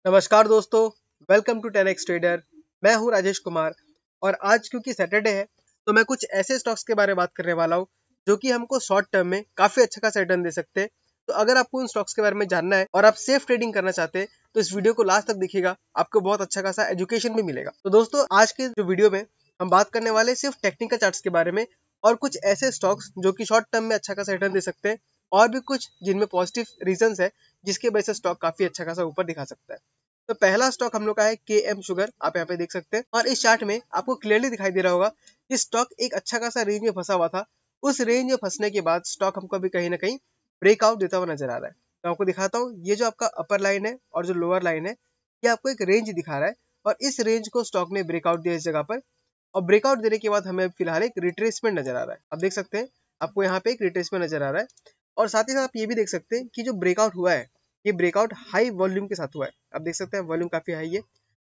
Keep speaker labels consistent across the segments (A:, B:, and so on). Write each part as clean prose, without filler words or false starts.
A: नमस्कार दोस्तों, welcome to 10x trader. मैं हूं राजेश कुमार और आज क्योंकि सैटरडे है तो मैं कुछ ऐसे स्टॉक्स के बारे में बात करने वाला हूं जो कि हमको शॉर्ट टर्म में काफी अच्छा खासा रिटर्न दे सकते हैं। तो अगर आपको उन स्टॉक्स के बारे में जानना है और आप सेफ ट्रेडिंग करना चाहते हैं तो इस वीडियो को लास्ट तक देखिएगा, आपको बहुत अच्छा खासा एजुकेशन भी मिलेगा। तो दोस्तों, आज के जो वीडियो में हम बात करने वाले सिर्फ टेक्निकल चार्ट्स के बारे में और कुछ ऐसे स्टॉक्स जो कि शॉर्ट टर्म में अच्छा खासा रिटर्न दे सकते हैं और भी कुछ जिनमें पॉजिटिव रीजंस है जिसके वजह से स्टॉक काफी अच्छा खासा ऊपर दिखा सकता है। तो पहला स्टॉक हम लोग का है KM शुगर, आप यहाँ पे देख सकते हैं और इस चार्ट में आपको क्लियरली दिखाई दे रहा होगा कि स्टॉक एक अच्छा खासा रेंज में फंसा हुआ था। उस रेंज में फंसने के बाद स्टॉक हमको अभी कहीं ना कहीं ब्रेकआउट देता हुआ नजर आ रहा है। तो आपको दिखाता हूँ, ये जो आपका अपर लाइन है और जो लोअर लाइन है ये आपको एक रेंज दिखा रहा है और इस रेंज को स्टॉक ने ब्रेकआउट दिया इस जगह पर। और ब्रेकआउट देने के बाद हमें फिलहाल एक रिट्रेसमेंट नजर आ रहा है। आप देख सकते हैं, आपको यहाँ पे एक रिट्रेसमेंट नजर आ रहा है और साथ ही साथ आप ये भी देख सकते हैं कि जो ब्रेकआउट हुआ है ये ब्रेकआउट हाई वॉल्यूम के साथ हुआ है। आप देख सकते हैं वॉल्यूम काफी हाई है।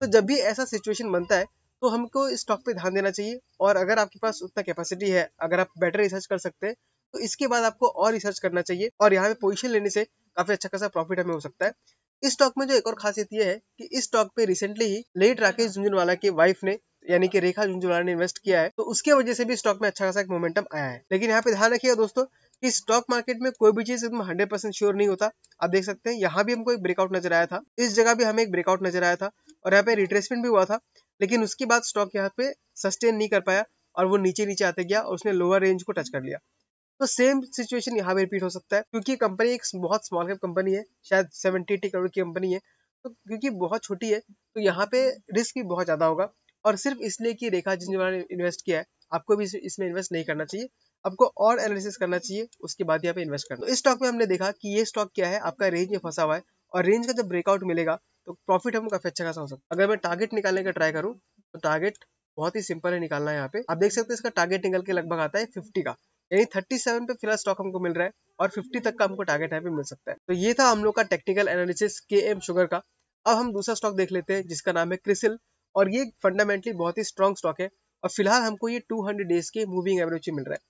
A: तो जब भी ऐसा सिचुएशन बनता है तो हमको इस स्टॉक पे ध्यान देना चाहिए और अगर आपके पास उतना कैपेसिटी है, अगर आप बेटर रिसर्च कर सकते हैं तो इसके बाद आपको और रिसर्च करना चाहिए और यहाँ पे पोजीशन लेने से काफी अच्छा खासा प्रॉफिट हमें हो सकता है। इस स्टॉक में जो एक और खासियत ये है कि इस स्टॉक पे रिसेंटली ही लेट राकेश झुंझुनवाला की वाइफ ने यानी कि रेखा झुंझुनवाला ने इन्वेस्ट किया है, तो उसके वजह से भी स्टॉक में अच्छा खासा एक मोमेंटम आया है। लेकिन यहाँ पे ध्यान रखिएगा दोस्तों कि स्टॉक मार्केट में कोई भी चीज एकदम 100% श्योर नहीं होता। आप देख सकते हैं यहाँ भी हमको एक ब्रेकआउट नजर आया था, इस जगह भी हमें एक ब्रेकआउट नजर आया था और यहाँ पे रिट्रेसमेंट भी हुआ था। लेकिन उसके बाद स्टॉक यहाँ पे सस्टेन नहीं कर पाया और वो नीचे नीचे आते गया और उसने लोअर रेंज को टच कर लिया। तो सेम सिचुएशन यहाँ पे रिपीट हो सकता है क्योंकि कंपनी एक बहुत स्मॉल कैप कंपनी है, शायद 70-80 करोड़ की कंपनी है। तो क्योंकि बहुत छोटी है तो यहाँ पे रिस्क भी बहुत ज्यादा होगा और सिर्फ इसलिए कि रेखा जिंजवाला ने इन्वेस्ट किया है, आपको भी इसमें इन्वेस्ट नहीं करना चाहिए। आपको और एनालिसिस करना चाहिए, उसके बाद यहाँ पे इन्वेस्ट करना। तो इस स्टॉक में हमने देखा कि ये स्टॉक क्या है, आपका रेंज में फंसा हुआ है और रेंज का जब ब्रेकआउट मिलेगा तो प्रॉफिट हमको काफी अच्छा खासा हो सकता है। अगर मैं टारगेट निकालने का ट्राई करूँ तो टारगेट बहुत ही सिंपल है निकालना है। यहाँ पे आप देख सकते हैं इसका टारगेट निकल के लगभग आता है 50 का, यानी 37 पे फिलहाल स्टॉक हमको मिल रहा है और 50 तक का हमको टारगेट यहाँ पे मिल सकता है। तो ये था हम लोग का टेक्निकल एनालिसिस KM शुगर का। अब हम दूसरा स्टॉक देख लेते हैं जिसका नाम है क्रिसिल और ये फंडामेंटली बहुत ही स्ट्रॉन्ग स्टॉक है और फिलहाल हमको ये 200 डेज के मूविंग एवरेज मिल रहा है।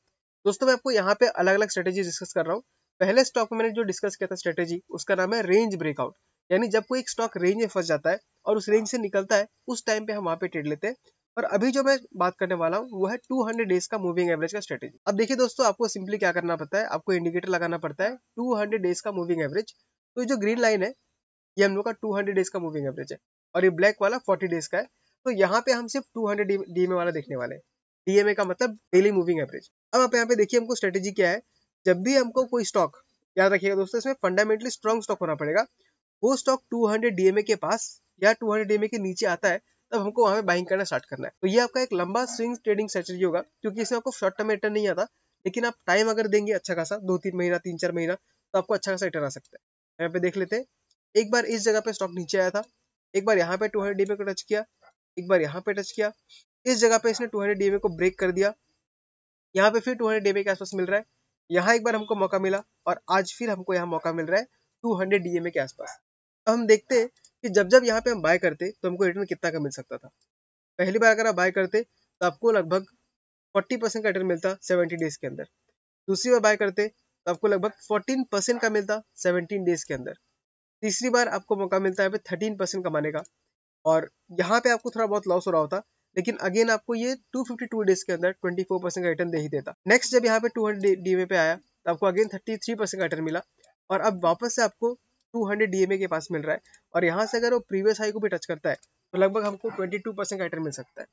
A: दोस्तों, मैं आपको यहाँ पे अलग अलग स्ट्रेटेजी डिस्कस कर रहा हूँ। पहले स्टॉक में मैंने जो डिस्कस किया था स्ट्रेटेजी, उसका नाम है रेंज ब्रेकआउट, यानी जब कोई एक स्टॉक रेंज में फंस जाता है और उस रेंज से निकलता है उस टाइम पे हम वहां पे ट्रेड लेते हैं। और अभी जो मैं बात करने वाला हूँ वो है 200 डेज का मूविंग एवरेज का स्ट्रेटेजी। अब देखिए दोस्तों, आपको सिंपली क्या करना पड़ता है, आपको इंडिकेटर लगाना पड़ता है 200 डेज का मूविंग एवरेज। तो जो ग्रीन लाइन है ये हम लोग का 200 डेज का मूविंग एवरेज है और ये ब्लैक वाला 40 डेज का है। तो यहाँ पे हम सिर्फ 200 डीएमए वाला देखने वाले हैं। डीएमए का मतलब डेली मूविंग एवरेज। अब आप यहाँ पे देखिए हमको स्ट्रेटेजी क्या है। जब भी हमको कोई स्टॉक, याद रखिएगा दोस्तों, इसमें फंडामेंटली स्ट्रॉन्ग स्टॉक होना पड़ेगा। वो स्टॉक 200 डीएमए के पास या 200 डीएमए के नीचे आता है तब हमको वहां पे बाइंग करना स्टार्ट करना है। तो ये आपका एक लंबा स्विंग ट्रेडिंग स्ट्रेटेजी होगा क्योंकि इसमें आपको शॉर्ट टर्म में रिटर्न नहीं आता, लेकिन आप टाइम अगर देंगे अच्छा खासा 2-3 महीना 3-4 महीना तो आपको अच्छा खासा रिटर्न आ सकता है। यहाँ पे देख लेते हैं, एक बार इस जगह पे स्टॉक नीचे आया था, एक बार यहाँ पे 200 डीएमए को टच किया, एक बार यहाँ पे टच किया, इस जगह पे इसने 200 डीएमए को ब्रेक कर दिया, यहाँ पे फिर 200 डीएमए के आसपास मिल रहा है, यहाँ एक बार हमको मौका मिला और आज फिर हमको यहाँ मौका मिल रहा है 200 डीएमए के आसपास। अब हम देखते हैं कि जब जब यहाँ पे हम बाय करते तो हमको रिटर्न कितना का मिल सकता था। पहली बार अगर आप बाय करते तो आपको लगभग 40% का रिटर्न मिलता 70 डेज के अंदर। दूसरी बार बाय करते तो आपको लगभग 14% का मिलता 17 डेज के अंदर। तीसरी बार आपको मौका मिलता है 13% कमाने का और यहाँ पे आपको थोड़ा बहुत लॉस हो रहा होता, लेकिन अगेन आपको ये 252 डेज के अंदर 24% का रिटर्न दे ही देता। नेक्स्ट जब यहाँ पे 200 डीएमए पे आया तो आपको अगेन 33% का रिटर्न मिला और अब वापस से आपको 200 डीएमए के पास मिल रहा है और यहाँ से अगर वो प्रीवियस हाई को भी टच करता है तो लगभग हमको 22% का रिटर्न मिल सकता है।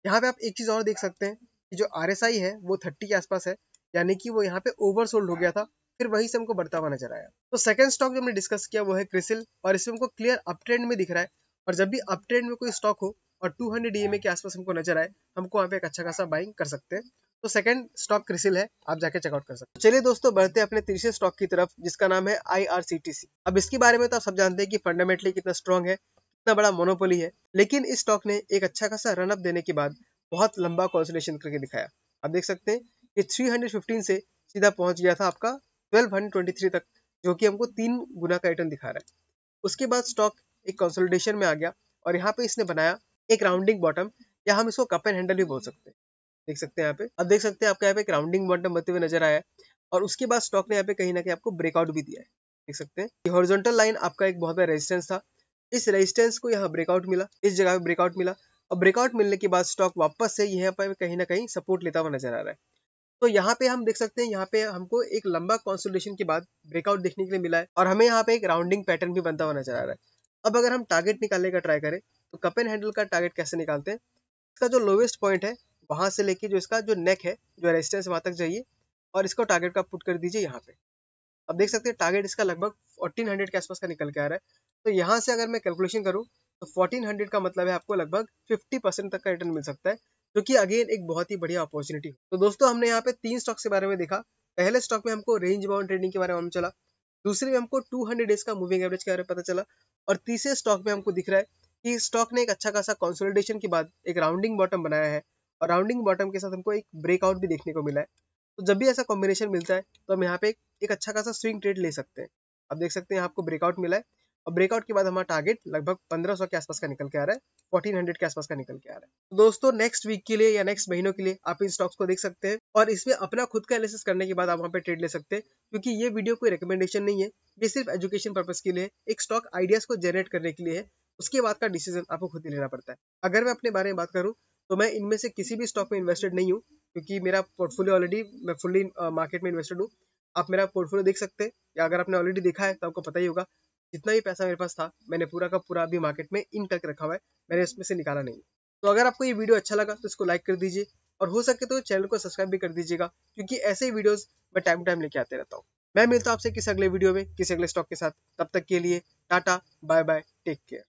A: यहाँ पे आप एक चीज और देख सकते हैं कि जो RSI है वो 30 के आसपास है, यानी कि वो यहाँ पे ओवरसोल्ड हो गया था, फिर वहीं से हमको बढ़ता हुआ नजर आया। तो सेकंड स्टॉक जो हमने डिस्कस किया वो है क्रिसिल और इसमें हमको क्लियर अप ट्रेंड में दिख रहा है और जब भी अप ट्रेंड में कोई स्टॉक हो और 200 डीएमए के आसपास हमको नजर आए, हमको वहाँ पे एक अच्छा खासा बाइंग कर सकते हैं। तो सेकंड स्टॉक क्रिसिल है, आप जाके चेकआउट कर सकते हैं। चलिए दोस्तों, बढ़ते हैं अपने तीसरे स्टॉक की तरफ जिसका नाम है IRCTC। अब इसके बारे में तो आप सब जानते हैं कि फंडामेंटली कितना स्ट्रॉन्ग है, कितना बड़ा मोनोपोली है, लेकिन इस स्टॉक ने एक अच्छा खासा रनअप देने के बाद बहुत लंबा कंसोलिडेशन करके दिखाया। आप देख सकते हैं कि 315 से सीधा पहुंच गया था आपका 1223 तक, जो कि हमको 3 गुना का रिटर्न दिखा रहा है। उसके बाद स्टॉक एक कंसोलिडेशन में आ गया और यहाँ पे इसने बनाया एक राउंडिंग बॉटम, या हम इसको कप एंड हैंडल भी बोल सकते हैं। देख सकते हैं यहाँ पे, अब देख सकते हैं आपका यहाँ पे एक राउंडिंग बॉटम बनते हुए नजर आया है और उसके बाद स्टॉक ने यहाँ पे कहीं ना कहीं आपको ब्रेकआउट भी दिया है। देख सकते हैं कि हॉरिजॉन्टल लाइन आपका एक बहुत बड़ा रेजिस्टेंस था, इस रेजिस्टेंस को यहाँ ब्रेकआउट मिला, इस जगह पे ब्रेकआउट मिला और ब्रेकआउट मिलने के बाद स्टॉक वापस से यहाँ पर कहीं ना कहीं सपोर्ट लेता हुआ नजर आ रहा है। तो यहाँ पे हम देख सकते हैं, यहाँ पे हमको एक लंबा कंसोलिडेशन के बाद ब्रेकआउट देखने के लिए मिला है और हमें यहाँ पे एक राउंडिंग पैटर्न भी बनता हुआ नजर आ रहा है। अब अगर हम टारगेट निकालने का ट्राई करें तो कप एंड हैंडल का टारगेट कैसे निकालते हैं, इसका जो लोवेस्ट पॉइंट है वहां से लेके जो इसका जो नेक है, जो रेजिस्टेंस वहां तक जाइए और इसको टारगेट का पुट कर दीजिए यहाँ पे। अब देख सकते हैं टारगेट इसका लगभग 1400 के आसपास का निकल के आ रहा है। तो यहाँ से अगर मैं कैलकुलेशन करूँ तो 1400 का मतलब है आपको लगभग 50% तक का रिटर्न मिल सकता है, जो कि अगेन एक बहुत ही बढ़िया अपॉर्चुनिटी। तो दोस्तों हमने यहाँ पे 3 स्टॉक्स के बारे में देखा। पहले स्टॉक में हमको रेंज बाउंड ट्रेडिंग के बारे में चला, दूसरे में हमको 200 डेज का मूविंग एवरेज के बारे में पता चला और तीसरे स्टॉक में हमको दिख रहा है कि स्टॉक ने एक अच्छा खासा कंसोलिडेशन के बाद एक राउंडिंग बॉटम बनाया है और राउंडिंग बॉटम के साथ हमको एक ब्रेकआउट भी देखने को मिला है। तो जब भी ऐसा कॉम्बिनेशन मिलता है तो हम यहाँ पे एक अच्छा खासा स्विंग ट्रेड ले सकते हैं। अब देख सकते हैं आपको ब्रेकआउट मिला है और ब्रेकआउट के बाद हमारा टारगेट लगभग 1500 के आसपास का निकल के आ रहा है, 1400 के आसपास का निकल के आ रहा है। तो दोस्तों नेक्स्ट वीक के लिए या नेक्स्ट महीनों के लिए आप इन स्टॉक्स को देख सकते हैं और इसमें अपना खुद का एनालिसिस करने के बाद आप वहाँ पे ट्रेड ले सकते हैं, क्योंकि ये वीडियो कोई रिकमेंडेशन नहीं है, ये सिर्फ एजुकेशन पर्पज के लिए है, एक स्टॉक आइडियाज को जनरेट करने के लिए है। उसके बाद का डिसीजन आपको खुद ही लेना पड़ता है। अगर मैं अपने बारे में बात करूँ तो मैं इनमें से किसी भी स्टॉक में इन्वेस्टेड नहीं हूँ, क्योंकि मेरा पोर्टफोलियो ऑलरेडी, मैं फुल्ली मार्केट में इन्वेस्टेड हूँ। आप मेरा पोर्टफोलियो देख सकते हैं या अगर आपने ऑलरेडी देखा है तो आपको पता ही होगा, जितना भी पैसा मेरे पास था मैंने पूरा का पूरा अभी मार्केट में इन करके रखा हुआ है, मैंने इसमें से निकाला नहीं। तो अगर आपको ये वीडियो अच्छा लगा तो इसको लाइक कर दीजिए और हो सके तो चैनल को सब्सक्राइब भी कर दीजिएगा, क्योंकि ऐसे ही वीडियोस मैं टाइम टाइम लेके आते रहता हूँ। मैं मिलता हूँ आपसे किसी अगले वीडियो में किसी अगले स्टॉक के साथ। तब तक के लिए tata bye bye, take care.